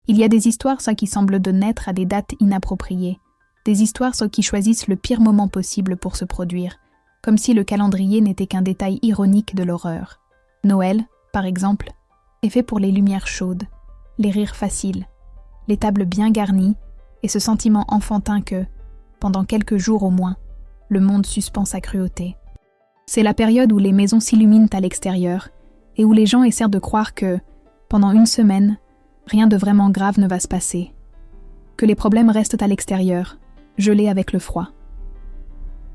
Il y a des histoires qui semblent de naître à des dates inappropriées, des histoires qui choisissent le pire moment possible pour se produire, comme si le calendrier n'était qu'un détail ironique de l'horreur. Noël, par exemple, est fait pour les lumières chaudes, les rires faciles, les tables bien garnies et ce sentiment enfantin que, pendant quelques jours au moins, le monde suspend sa cruauté. C'est la période où les maisons s'illuminent à l'extérieur et où les gens essaient de croire que, pendant une semaine, rien de vraiment grave ne va se passer, que les problèmes restent à l'extérieur, gelés avec le froid.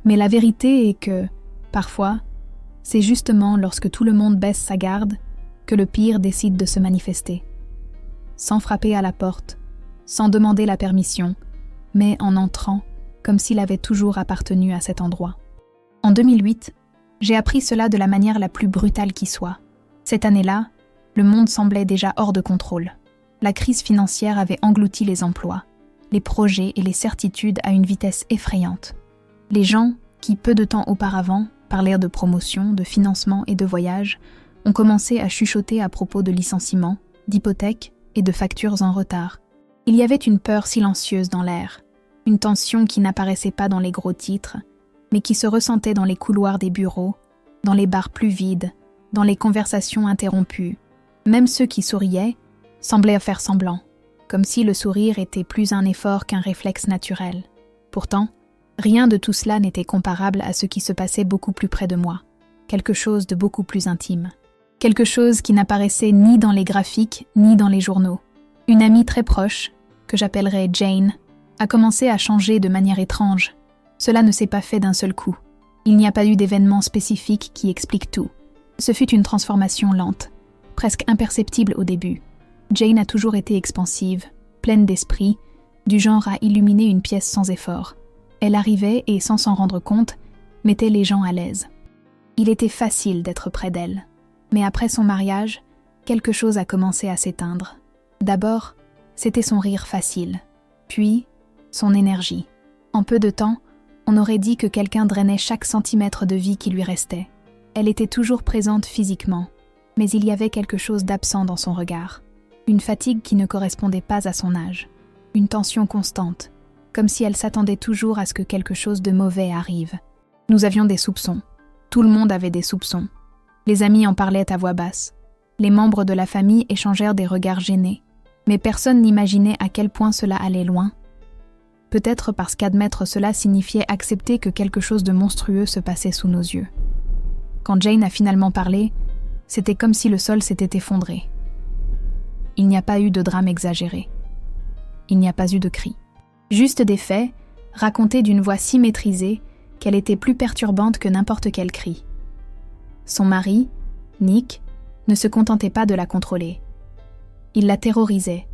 Mais la vérité est que, parfois, c'est justement lorsque tout le monde baisse sa garde que le pire décide de se manifester. Sans frapper à la porte, sans demander la permission, mais en entrant comme s'il avait toujours appartenu à cet endroit. En 2008, j'ai appris cela de la manière la plus brutale qui soit. Cette année-là, le monde semblait déjà hors de contrôle. La crise financière avait englouti les emplois, les projets et les certitudes à une vitesse effrayante. Les gens, qui peu de temps auparavant parlaient de promotion, de financement et de voyage, ont commencé à chuchoter à propos de licenciements, d'hypothèques et de factures en retard. Il y avait une peur silencieuse dans l'air, une tension qui n'apparaissait pas dans les gros titres, mais qui se ressentait dans les couloirs des bureaux, dans les bars plus vides, dans les conversations interrompues. Même ceux qui souriaient semblaient faire semblant, comme si le sourire était plus un effort qu'un réflexe naturel. Pourtant, rien de tout cela n'était comparable à ce qui se passait beaucoup plus près de moi, quelque chose de beaucoup plus intime. Quelque chose qui n'apparaissait ni dans les graphiques ni dans les journaux. Une amie très proche, que j'appellerais Jane, a commencé à changer de manière étrange. Cela ne s'est pas fait d'un seul coup. Il n'y a pas eu d'événement spécifique qui explique tout. Ce fut une transformation lente, presque imperceptible au début. Jane a toujours été expansive, pleine d'esprit, du genre à illuminer une pièce sans effort. Elle arrivait et, sans s'en rendre compte, mettait les gens à l'aise. Il était facile d'être près d'elle. Mais après son mariage, quelque chose a commencé à s'éteindre. D'abord, c'était son rire facile. Puis, son énergie. En peu de temps, on aurait dit que quelqu'un drainait chaque centimètre de vie qui lui restait. Elle était toujours présente physiquement, mais il y avait quelque chose d'absent dans son regard. Une fatigue qui ne correspondait pas à son âge. Une tension constante, comme si elle s'attendait toujours à ce que quelque chose de mauvais arrive. Nous avions des soupçons. Tout le monde avait des soupçons. Les amis en parlaient à voix basse. Les membres de la famille échangèrent des regards gênés. Mais personne n'imaginait à quel point cela allait loin. Peut-être parce qu'admettre cela signifiait accepter que quelque chose de monstrueux se passait sous nos yeux. Quand Jane a finalement parlé, c'était comme si le sol s'était effondré. Il n'y a pas eu de drame exagéré. Il n'y a pas eu de cris. Juste des faits, racontés d'une voix si maîtrisée qu'elle était plus perturbante que n'importe quel cri. Son mari, Nick, ne se contentait pas de la contrôler. Il la terrorisait.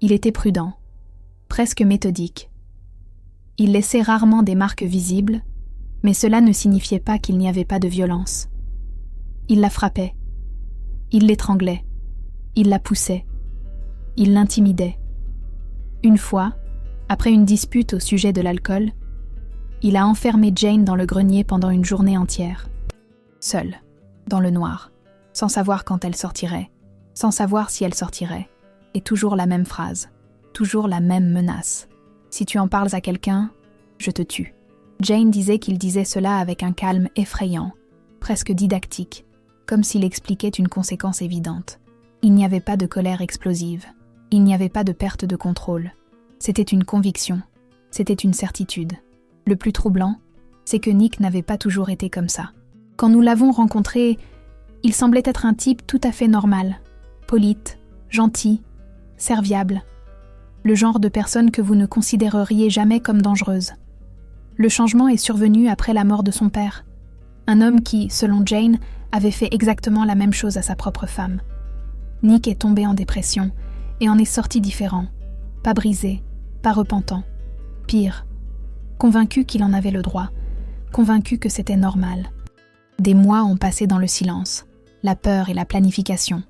Il était prudent, presque méthodique. Il laissait rarement des marques visibles, mais cela ne signifiait pas qu'il n'y avait pas de violence. Il la frappait. Il l'étranglait. Il la poussait. Il l'intimidait. Une fois, après une dispute au sujet de l'alcool, il a enfermé Jane dans le grenier pendant une journée entière. Seule, dans le noir, sans savoir quand elle sortirait, sans savoir si elle sortirait, et toujours la même phrase, toujours la même menace. Si tu en parles à quelqu'un, je te tue. Jane disait qu'il disait cela avec un calme effrayant, presque didactique, comme s'il expliquait une conséquence évidente. Il n'y avait pas de colère explosive, il n'y avait pas de perte de contrôle. C'était une conviction, c'était une certitude. Le plus troublant, c'est que Nick n'avait pas toujours été comme ça. Quand nous l'avons rencontré, il semblait être un type tout à fait normal, polite, gentil, serviable. Le genre de personne que vous ne considéreriez jamais comme dangereuse. Le changement est survenu après la mort de son père. Un homme qui, selon Jane, avait fait exactement la même chose à sa propre femme. Nick est tombé en dépression et en est sorti différent. Pas brisé, pas repentant. Pire, convaincu qu'il en avait le droit, convaincu que c'était normal. Des mois ont passé dans le silence, la peur et la planification,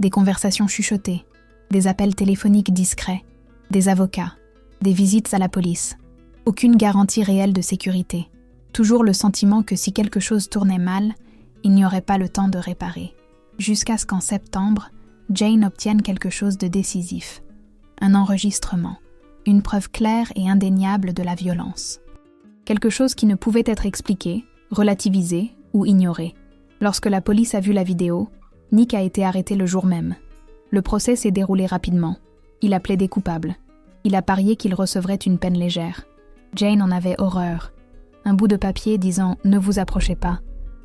des conversations chuchotées, des appels téléphoniques discrets, des avocats, des visites à la police. Aucune garantie réelle de sécurité. Toujours le sentiment que si quelque chose tournait mal, il n'y aurait pas le temps de réparer. Jusqu'à ce qu'en septembre, Jane obtienne quelque chose de décisif. un enregistrement, une preuve claire et indéniable de la violence. Quelque chose qui ne pouvait être expliqué, relativisé ou ignoré. Lorsque la police a vu la vidéo, Nick a été arrêté le jour même. Le procès s'est déroulé rapidement. Il a plaidé coupable. Il a parié qu'il recevrait une peine légère. Jane en avait horreur. Un bout de papier disant « Ne vous approchez pas »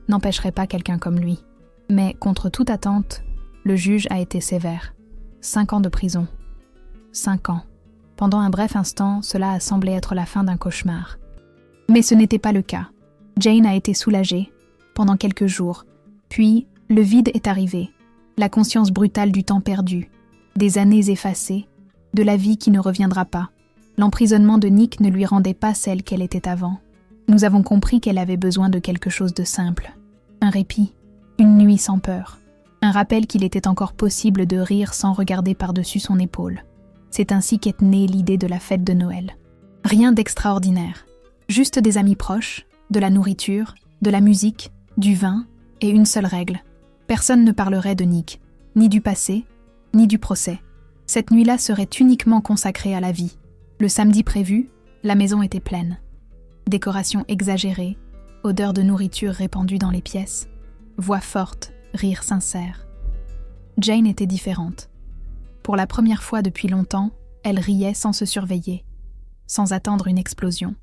n'empêcherait pas quelqu'un comme lui. Mais contre toute attente, le juge a été sévère. 5 ans de prison. 5 ans. Pendant un bref instant, cela a semblé être la fin d'un cauchemar. Mais ce n'était pas le cas. Jane a été soulagée, pendant quelques jours. Puis, le vide est arrivé. La conscience brutale du temps perdu, des années effacées, de la vie qui ne reviendra pas. L'emprisonnement de Nick ne lui rendait pas celle qu'elle était avant. Nous avons compris qu'elle avait besoin de quelque chose de simple. Un répit, une nuit sans peur. Un rappel qu'il était encore possible de rire sans regarder par-dessus son épaule. C'est ainsi qu'est née l'idée de la fête de Noël. Rien d'extraordinaire. Juste des amis proches, de la nourriture, de la musique, du vin et une seule règle. Personne ne parlerait de Nick, ni du passé, ni du procès. Cette nuit-là serait uniquement consacrée à la vie. Le samedi prévu, la maison était pleine. Décoration exagérée, odeur de nourriture répandue dans les pièces, voix forte, rire sincère. Jane était différente. Pour la première fois depuis longtemps, elle riait sans se surveiller, sans attendre une explosion.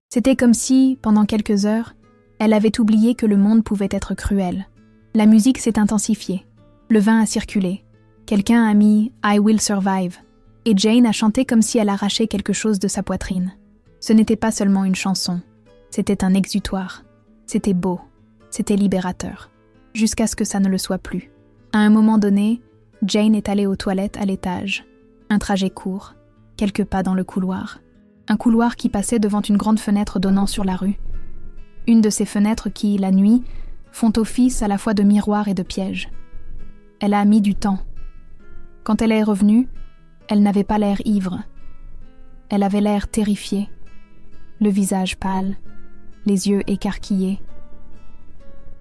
C'était comme si, pendant quelques heures, elle avait oublié que le monde pouvait être cruel. La musique s'est intensifiée, le vin a circulé, quelqu'un a mis « I Will Survive » et Jane a chanté comme si elle arrachait quelque chose de sa poitrine. Ce n'était pas seulement une chanson, c'était un exutoire. C'était beau, c'était libérateur, jusqu'à ce que ça ne le soit plus. À un moment donné, Jane est allée aux toilettes à l'étage. Un trajet court, quelques pas dans le couloir. Un couloir qui passait devant une grande fenêtre donnant sur la rue. Une de ces fenêtres qui, la nuit, font office à la fois de miroir et de piège. Elle a mis du temps. Quand elle est revenue, elle n'avait pas l'air ivre. Elle avait l'air terrifiée, le visage pâle, les yeux écarquillés.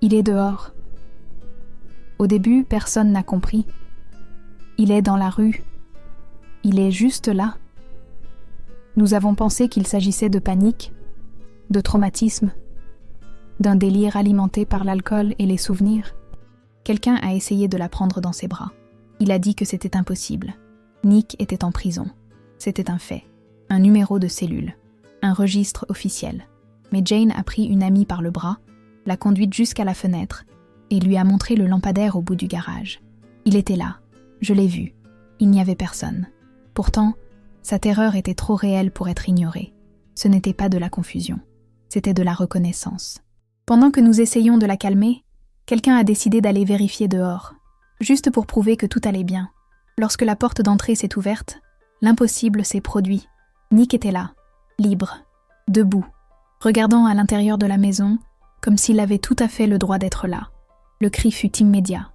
Il est dehors. Au début, personne n'a compris. Il est dans la rue. Il est juste là. Nous avons pensé qu'il s'agissait de panique, de traumatisme, d'un délire alimenté par l'alcool et les souvenirs. Quelqu'un a essayé de la prendre dans ses bras. Il a dit que c'était impossible. Nick était en prison. C'était un fait, un numéro de cellule, un registre officiel. Mais Jane a pris une amie par le bras, l'a conduite jusqu'à la fenêtre et lui a montré le lampadaire au bout du garage. Il était là, je l'ai vu. Il n'y avait personne. Pourtant, sa terreur était trop réelle pour être ignorée. Ce n'était pas de la confusion, c'était de la reconnaissance. Pendant que nous essayions de la calmer, quelqu'un a décidé d'aller vérifier dehors, juste pour prouver que tout allait bien. Lorsque la porte d'entrée s'est ouverte, l'impossible s'est produit. Nick était là, libre, debout, regardant à l'intérieur de la maison, comme s'il avait tout à fait le droit d'être là. Le cri fut immédiat.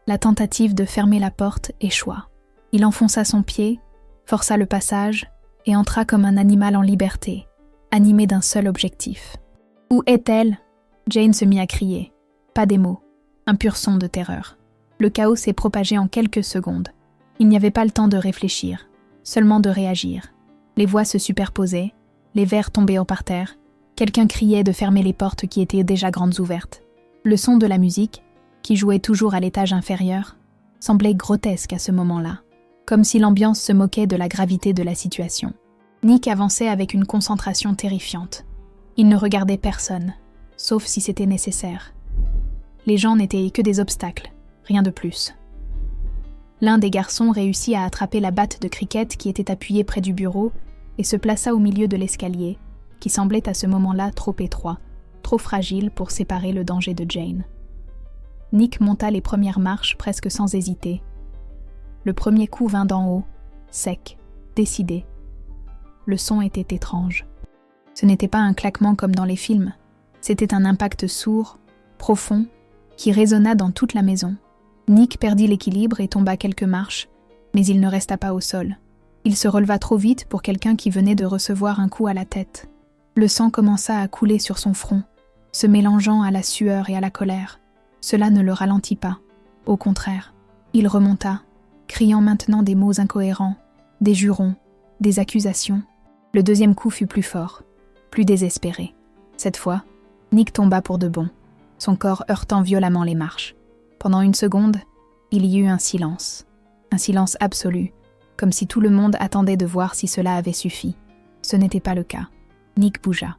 La tentative de fermer la porte échoua. Il enfonça son pied, força le passage et entra comme un animal en liberté, animé d'un seul objectif. « Où est-elle » Jane se mit à crier. Pas des mots, un pur son de terreur. Le chaos s'est propagé en quelques secondes. Il n'y avait pas le temps de réfléchir, seulement de réagir. Les voix se superposaient, les verres tombaient par terre. Quelqu'un criait de fermer les portes qui étaient déjà grandes ouvertes. Le son de la musique, qui jouait toujours à l'étage inférieur, semblait grotesque à ce moment-là, comme si l'ambiance se moquait de la gravité de la situation. Nick avançait avec une concentration terrifiante. Il ne regardait personne, sauf si c'était nécessaire. Les gens n'étaient que des obstacles, rien de plus. L'un des garçons réussit à attraper la batte de cricket qui était appuyée près du bureau et se plaça au milieu de l'escalier, qui semblait à ce moment-là trop étroit, trop fragile pour séparer le danger de Jane. Nick monta les premières marches presque sans hésiter. Le premier coup vint d'en haut, sec, décidé. Le son était étrange. Ce n'était pas un claquement comme dans les films, c'était un impact sourd, profond, qui résonna dans toute la maison. Nick perdit l'équilibre et tomba quelques marches, mais il ne resta pas au sol. Il se releva trop vite pour quelqu'un qui venait de recevoir un coup à la tête. Le sang commença à couler sur son front, se mélangeant à la sueur et à la colère. Cela ne le ralentit pas. Au contraire, il remonta, criant maintenant des mots incohérents, Des jurons, des accusations. Le deuxième coup fut plus fort, plus désespéré. Cette fois, Nick tomba pour de bon, son corps heurtant violemment les marches. Pendant une seconde, il y eut un silence absolu, comme si tout le monde attendait de voir si cela avait suffi. Ce n'était pas le cas. Nick bougea.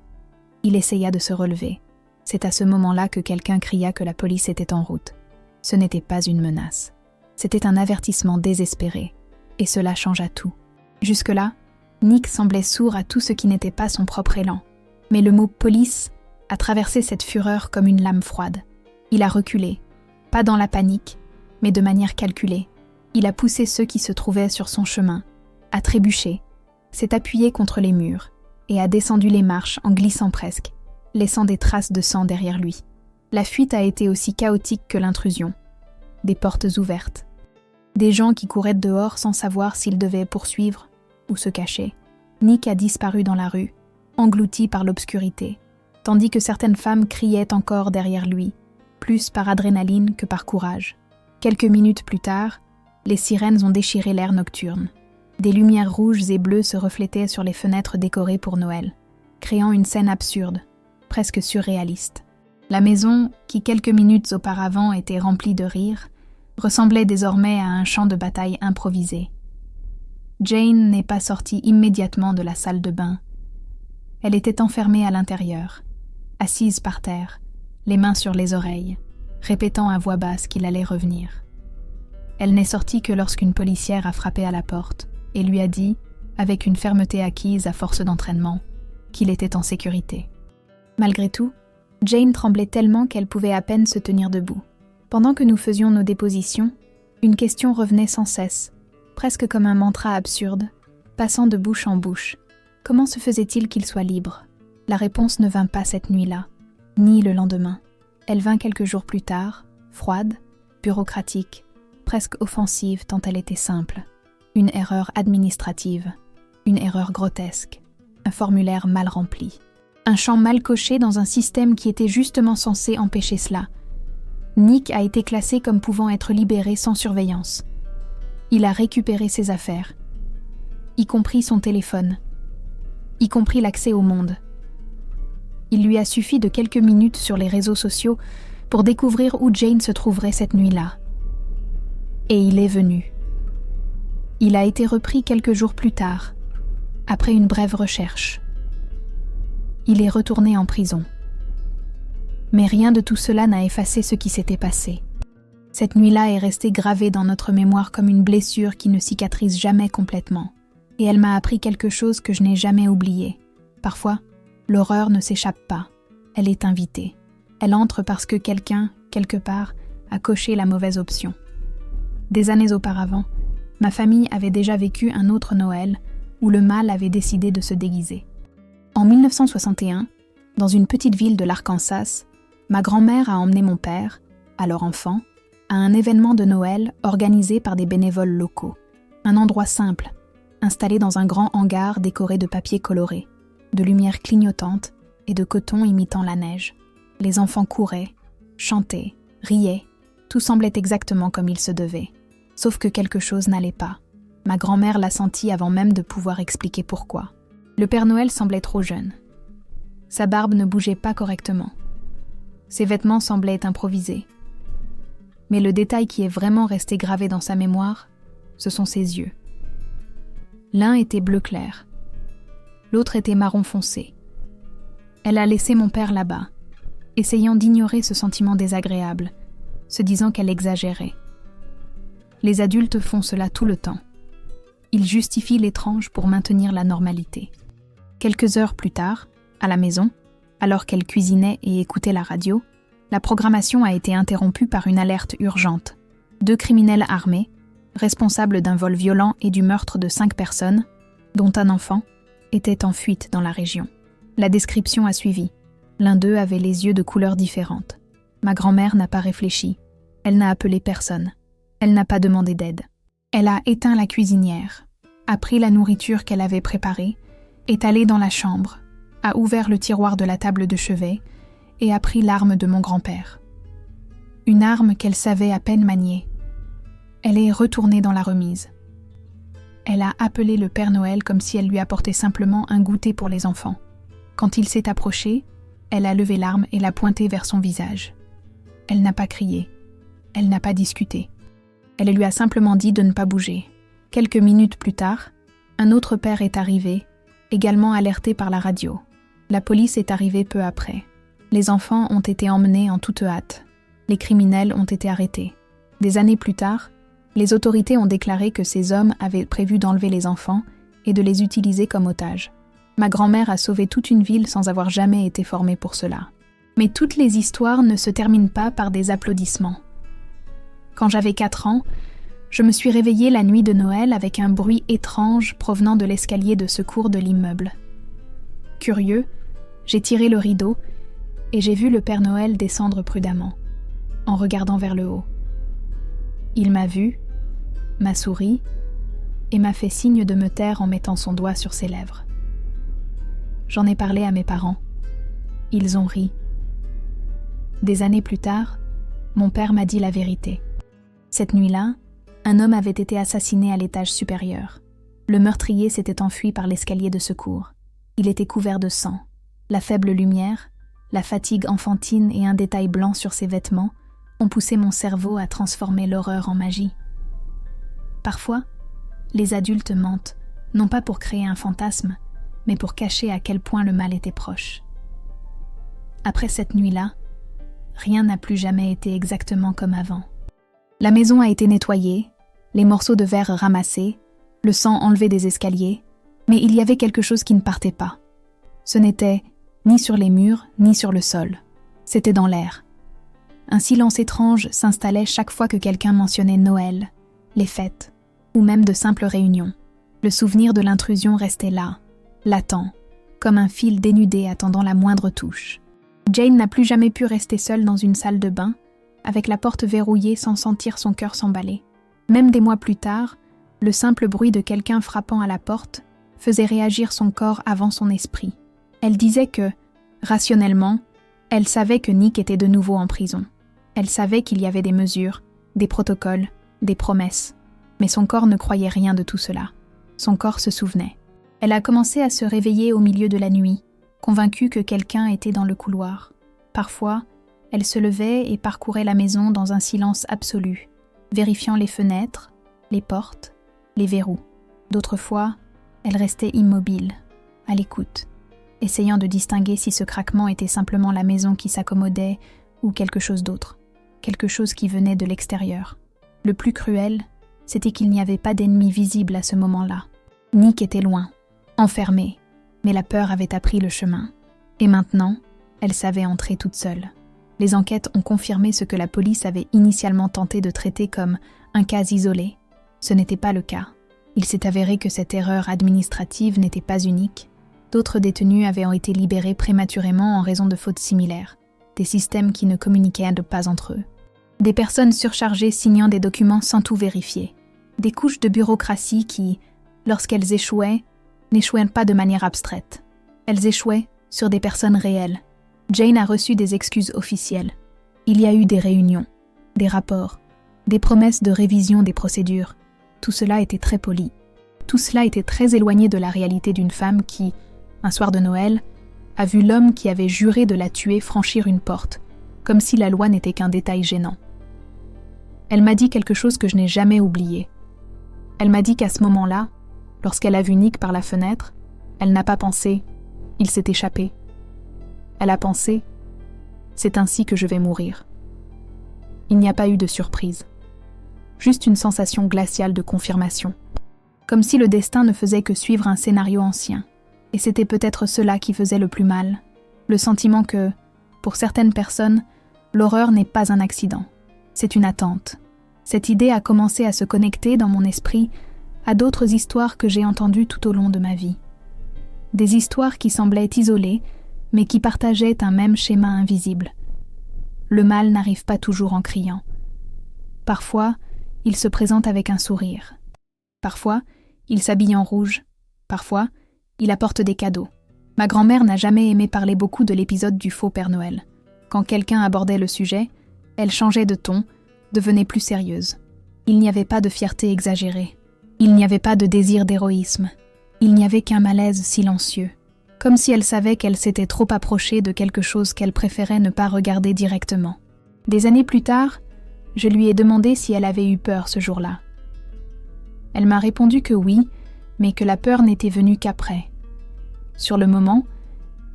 Il essaya de se relever. C'est à ce moment-là que quelqu'un cria que la police était en route. Ce n'était pas une menace. C'était un avertissement désespéré. Et cela changea tout. Jusque-là, Nick semblait sourd à tout ce qui n'était pas son propre élan. Mais le mot « police » a traversé cette fureur comme une lame froide. Il a reculé, pas dans la panique, mais de manière calculée. Il a poussé ceux qui se trouvaient sur son chemin, a trébuché, s'est appuyé contre les murs et a descendu les marches en glissant presque, laissant des traces de sang derrière lui. La fuite a été aussi chaotique que l'intrusion. Des portes ouvertes, des gens qui couraient dehors sans savoir s'ils devaient poursuivre ou se cacher. Nick a disparu dans la rue, englouti par l'obscurité, tandis que certaines femmes criaient encore derrière lui, plus par adrénaline que par courage. Quelques minutes plus tard, les sirènes ont déchiré l'air nocturne. Des lumières rouges et bleues se reflétaient sur les fenêtres décorées pour Noël, créant une scène absurde, presque surréaliste. La maison, qui quelques minutes auparavant était remplie de rires, ressemblait désormais à un champ de bataille improvisé. Jane n'est pas sortie immédiatement de la salle de bain. Elle était enfermée à l'intérieur, assise par terre, les mains sur les oreilles, répétant à voix basse qu'il allait revenir. Elle n'est sortie que lorsqu'une policière a frappé à la porte et lui a dit, avec une fermeté acquise à force d'entraînement, qu'il était en sécurité. Malgré tout, Jane tremblait tellement qu'elle pouvait à peine se tenir debout. Pendant que nous faisions nos dépositions, une question revenait sans cesse, presque comme un mantra absurde, passant de bouche en bouche. Comment se faisait-il qu'il soit libre ? La réponse ne vint pas cette nuit-là, ni le lendemain. Elle vint quelques jours plus tard, froide, bureaucratique, presque offensive tant elle était simple. Une erreur administrative, une erreur grotesque, un formulaire mal rempli. Un champ mal coché dans un système qui était justement censé empêcher cela. Nick a été classé comme pouvant être libéré sans surveillance. Il a récupéré ses affaires, y compris son téléphone, y compris l'accès au monde. Il lui a suffi de quelques minutes sur les réseaux sociaux pour découvrir où Jane se trouverait cette nuit-là. Et il est venu. Il a été repris quelques jours plus tard, après une brève recherche. Il est retourné en prison. Mais rien de tout cela n'a effacé ce qui s'était passé. Cette nuit-là est restée gravée dans notre mémoire comme une blessure qui ne cicatrise jamais complètement. Et elle m'a appris quelque chose que je n'ai jamais oublié. Parfois, l'horreur ne s'échappe pas. Elle est invitée. Elle entre parce que quelqu'un, quelque part, a coché la mauvaise option. Des années auparavant, ma famille avait déjà vécu un autre Noël où le mal avait décidé de se déguiser. En 1961, dans une petite ville de l'Arkansas, ma grand-mère a emmené mon père, alors enfant, à un événement de Noël organisé par des bénévoles locaux. Un endroit simple, installé dans un grand hangar décoré de papier coloré, de lumière clignotante et de coton imitant la neige. Les enfants couraient, chantaient, riaient, tout semblait exactement comme il se devait. Sauf que quelque chose n'allait pas. Ma grand-mère l'a senti avant même de pouvoir expliquer pourquoi. Le Père Noël semblait trop jeune. Sa barbe ne bougeait pas correctement. Ses vêtements semblaient improvisés. Mais le détail qui est vraiment resté gravé dans sa mémoire, ce sont ses yeux. L'un était bleu clair, l'autre était marron foncé. Elle a laissé mon père là-bas, essayant d'ignorer ce sentiment désagréable, se disant qu'elle exagérait. Les adultes font cela tout le temps. Ils justifient l'étrange pour maintenir la normalité. Quelques heures plus tard, à la maison, alors qu'elle cuisinait et écoutait la radio, la programmation a été interrompue par une alerte urgente. 2 criminels armés, responsables d'un vol violent et du meurtre de 5 personnes, dont un enfant, étaient en fuite dans la région. La description a suivi. L'un d'eux avait les yeux de couleurs différentes. Ma grand-mère n'a pas réfléchi. Elle n'a appelé personne. Elle n'a pas demandé d'aide. Elle a éteint la cuisinière, a pris la nourriture qu'elle avait préparée, est allée dans la chambre, a ouvert le tiroir de la table de chevet et a pris l'arme de mon grand-père. Une arme qu'elle savait à peine manier. Elle est retournée dans la remise. Elle a appelé le Père Noël comme si elle lui apportait simplement un goûter pour les enfants. Quand il s'est approché, elle a levé l'arme et l'a pointée vers son visage. Elle n'a pas crié. Elle n'a pas discuté. Elle lui a simplement dit de ne pas bouger. Quelques minutes plus tard, un autre père est arrivé, également alerté par la radio. La police est arrivée peu après. Les enfants ont été emmenés en toute hâte. Les criminels ont été arrêtés. Des années plus tard, les autorités ont déclaré que ces hommes avaient prévu d'enlever les enfants et de les utiliser comme otages. Ma grand-mère a sauvé toute une ville sans avoir jamais été formée pour cela. Mais toutes les histoires ne se terminent pas par des applaudissements. Quand j'avais 4 ans, je me suis réveillée la nuit de Noël avec un bruit étrange provenant de l'escalier de secours de l'immeuble. Curieux, j'ai tiré le rideau et j'ai vu le Père Noël descendre prudemment, en regardant vers le haut. Il m'a vue, m'a souri et m'a fait signe de me taire en mettant son doigt sur ses lèvres. J'en ai parlé à mes parents. Ils ont ri. Des années plus tard, mon père m'a dit la vérité. Cette nuit-là, un homme avait été assassiné à l'étage supérieur. Le meurtrier s'était enfui par l'escalier de secours. Il était couvert de sang. La faible lumière, la fatigue enfantine et un détail blanc sur ses vêtements ont poussé mon cerveau à transformer l'horreur en magie. Parfois, les adultes mentent, non pas pour créer un fantasme, mais pour cacher à quel point le mal était proche. Après cette nuit-là, rien n'a plus jamais été exactement comme avant. La maison a été nettoyée, les morceaux de verre ramassés, le sang enlevé des escaliers, mais il y avait quelque chose qui ne partait pas. Ce n'était ni sur les murs, ni sur le sol. C'était dans l'air. Un silence étrange s'installait chaque fois que quelqu'un mentionnait Noël, les fêtes, ou même de simples réunions. Le souvenir de l'intrusion restait là, latent, comme un fil dénudé attendant la moindre touche. Jane n'a plus jamais pu rester seule dans une salle de bain, avec la porte verrouillée sans sentir son cœur s'emballer. Même des mois plus tard, le simple bruit de quelqu'un frappant à la porte faisait réagir son corps avant son esprit. Elle disait que, rationnellement, elle savait que Nick était de nouveau en prison. Elle savait qu'il y avait des mesures, des protocoles, des promesses. Mais son corps ne croyait rien de tout cela. Son corps se souvenait. Elle a commencé à se réveiller au milieu de la nuit, convaincue que quelqu'un était dans le couloir. Parfois, elle se levait et parcourait la maison dans un silence absolu, vérifiant les fenêtres, les portes, les verrous. D'autres fois, elle restait immobile, à l'écoute, essayant de distinguer si ce craquement était simplement la maison qui s'accommodait ou quelque chose d'autre, quelque chose qui venait de l'extérieur. Le plus cruel, c'était qu'il n'y avait pas d'ennemi visible à ce moment-là. Nick était loin, enfermé, mais la peur avait appris le chemin. Et maintenant, elle savait entrer toute seule. Les enquêtes ont confirmé ce que la police avait initialement tenté de traiter comme un cas isolé. Ce n'était pas le cas. Il s'est avéré que cette erreur administrative n'était pas unique. D'autres détenus avaient été libérés prématurément en raison de fautes similaires, des systèmes qui ne communiquaient pas entre eux. Des personnes surchargées signant des documents sans tout vérifier. Des couches de bureaucratie qui, lorsqu'elles échouaient, n'échouaient pas de manière abstraite. Elles échouaient sur des personnes réelles. Jane a reçu des excuses officielles. Il y a eu des réunions, des rapports, des promesses de révision des procédures. Tout cela était très poli. Tout cela était très éloigné de la réalité d'une femme qui, un soir de Noël, a vu l'homme qui avait juré de la tuer franchir une porte, comme si la loi n'était qu'un détail gênant. Elle m'a dit quelque chose que je n'ai jamais oublié. Elle m'a dit qu'à ce moment-là, lorsqu'elle a vu Nick par la fenêtre, elle n'a pas pensé « il s'est échappé ». Elle a pensé « c'est ainsi que je vais mourir ». Il n'y a pas eu de surprise. Juste une sensation glaciale de confirmation. Comme si le destin ne faisait que suivre un scénario ancien. Et c'était peut-être cela qui faisait le plus mal. Le sentiment que, pour certaines personnes, l'horreur n'est pas un accident. C'est une attente. Cette idée a commencé à se connecter dans mon esprit à d'autres histoires que j'ai entendues tout au long de ma vie. Des histoires qui semblaient isolées, mais qui partageaient un même schéma invisible. Le mal n'arrive pas toujours en criant. Parfois, il se présente avec un sourire. Parfois, il s'habille en rouge. Parfois, il apporte des cadeaux. Ma grand-mère n'a jamais aimé parler beaucoup de l'épisode du faux Père Noël. Quand quelqu'un abordait le sujet, elle changeait de ton, devenait plus sérieuse. Il n'y avait pas de fierté exagérée. Il n'y avait pas de désir d'héroïsme. Il n'y avait qu'un malaise silencieux. Comme si elle savait qu'elle s'était trop approchée de quelque chose qu'elle préférait ne pas regarder directement. Des années plus tard, je lui ai demandé si elle avait eu peur ce jour-là. Elle m'a répondu que oui, mais que la peur n'était venue qu'après. Sur le moment,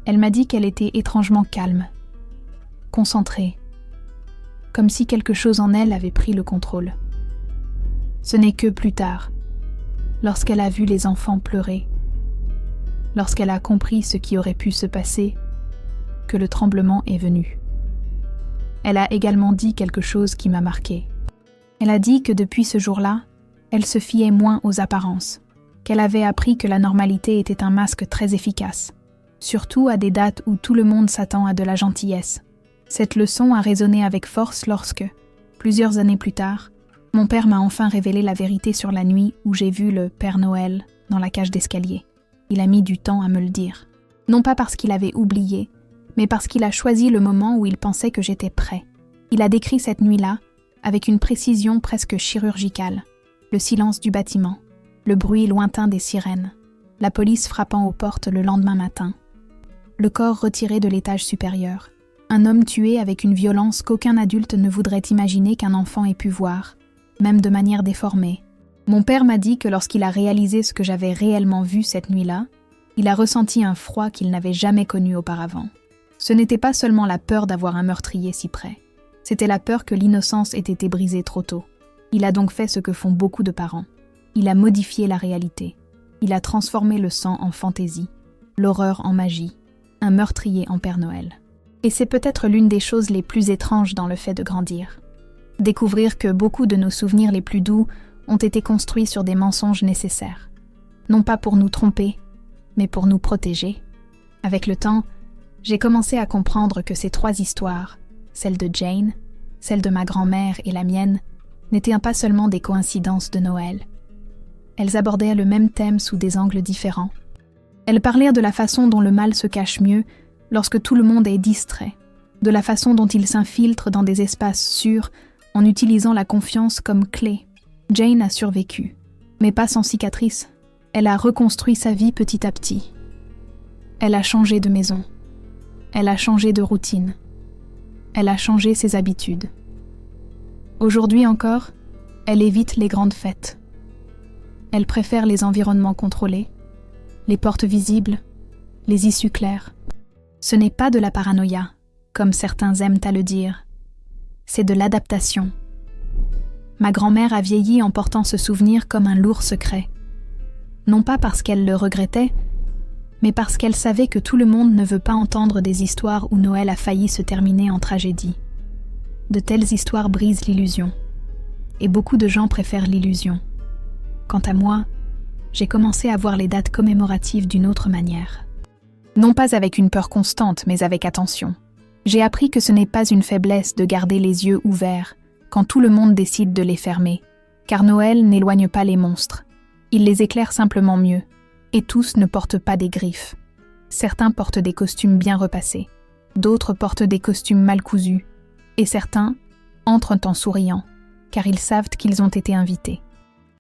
elle m'a dit qu'elle était étrangement calme, concentrée, comme si quelque chose en elle avait pris le contrôle. Ce n'est que plus tard, lorsqu'elle a vu les enfants pleurer, lorsqu'elle a compris ce qui aurait pu se passer, que le tremblement est venu. Elle a également dit quelque chose qui m'a marquée. Elle a dit que depuis ce jour-là, elle se fiait moins aux apparences, qu'elle avait appris que la normalité était un masque très efficace, surtout à des dates où tout le monde s'attend à de la gentillesse. Cette leçon a résonné avec force lorsque, plusieurs années plus tard, mon père m'a enfin révélé la vérité sur la nuit où j'ai vu le Père Noël dans la cage d'escalier. Il a mis du temps à me le dire. Non pas parce qu'il avait oublié, mais parce qu'il a choisi le moment où il pensait que j'étais prêt. Il a décrit cette nuit-là avec une précision presque chirurgicale. Le silence du bâtiment, le bruit lointain des sirènes, la police frappant aux portes le lendemain matin, le corps retiré de l'étage supérieur, un homme tué avec une violence qu'aucun adulte ne voudrait imaginer qu'un enfant ait pu voir, même de manière déformée. Mon père m'a dit que lorsqu'il a réalisé ce que j'avais réellement vu cette nuit-là, il a ressenti un froid qu'il n'avait jamais connu auparavant. Ce n'était pas seulement la peur d'avoir un meurtrier si près, c'était la peur que l'innocence ait été brisée trop tôt. Il a donc fait ce que font beaucoup de parents. Il a modifié la réalité. Il a transformé le sang en fantaisie, l'horreur en magie, un meurtrier en Père Noël. Et c'est peut-être l'une des choses les plus étranges dans le fait de grandir. Découvrir que beaucoup de nos souvenirs les plus doux ont été construits sur des mensonges nécessaires. Non pas pour nous tromper, mais pour nous protéger. Avec le temps, j'ai commencé à comprendre que ces trois histoires, celle de Jane, celle de ma grand-mère et la mienne, n'étaient pas seulement des coïncidences de Noël. Elles abordaient le même thème sous des angles différents. Elles parlaient de la façon dont le mal se cache mieux lorsque tout le monde est distrait, de la façon dont il s'infiltre dans des espaces sûrs en utilisant la confiance comme clé. Jane a survécu, mais pas sans cicatrices. Elle a reconstruit sa vie petit à petit. Elle a changé de maison. Elle a changé de routine. Elle a changé ses habitudes. Aujourd'hui encore, elle évite les grandes fêtes. Elle préfère les environnements contrôlés, les portes visibles, les issues claires. Ce n'est pas de la paranoïa, comme certains aiment à le dire. C'est de l'adaptation. Ma grand-mère a vieilli en portant ce souvenir comme un lourd secret. Non pas parce qu'elle le regrettait, mais parce qu'elle savait que tout le monde ne veut pas entendre des histoires où Noël a failli se terminer en tragédie. De telles histoires brisent l'illusion. Et beaucoup de gens préfèrent l'illusion. Quant à moi, j'ai commencé à voir les dates commémoratives d'une autre manière. Non pas avec une peur constante, mais avec attention. J'ai appris que ce n'est pas une faiblesse de garder les yeux ouverts quand tout le monde décide de les fermer, car Noël n'éloigne pas les monstres. Il les éclaire simplement mieux, et tous ne portent pas des griffes. Certains portent des costumes bien repassés, d'autres portent des costumes mal cousus, et certains entrent en souriant, car ils savent qu'ils ont été invités.